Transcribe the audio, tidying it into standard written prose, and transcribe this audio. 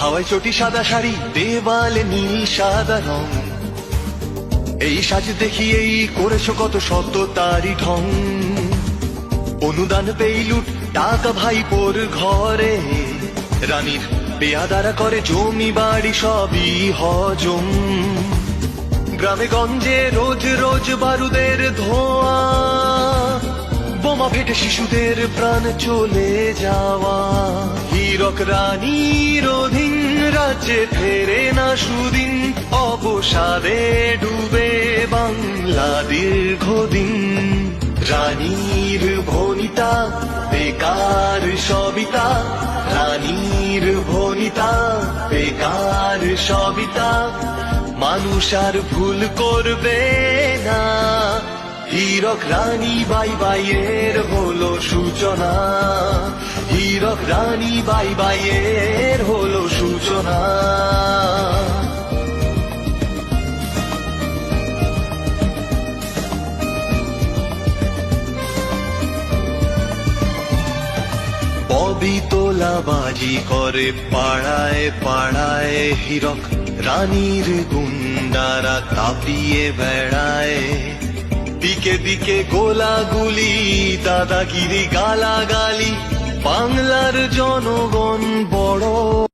হাওয়ায় চটি সাদা শাড়ি, দেওয়ালে নীল সাদা রং। এই সাজ দেখিয়েই করেছো কত শত তারি ঢং। অনুদান পেইলুট টাকা ভাইপোর ঘরে, রানীর পেয়াদারা করে জমি বাড়ি সবই হজম। গ্রামে গঞ্জে রোজ রোজ বারুদের ধোঁয়া, বোমা ফেটে শিশুদের প্রাণ চলে যাওয়া। হীরক রানীর অধীন রাজ্যে ফেরে না সুদিন, অবসাদে ডুবে বাংলা দীর্ঘদিন। রানীর ভনিতা বেকার সবিতা, রানীর ভনিতা বেকার সবিতা। মানুষ আর ভুল করবে না, হীরক রানী বাই বাইয়ের হলো সূচনা। হীরক রানী বাই বাইয়ের হলো সূচনা। ববি তোলাবাজি করে পাড়ায় পাড়ায়, হীরক রানীর গুন্ডারা তাপিয়ে বেড়ায়। দিকে দিকে গোলাগুলি, দাদাগিরি গালাগালি, বাংলার জনগণ বড়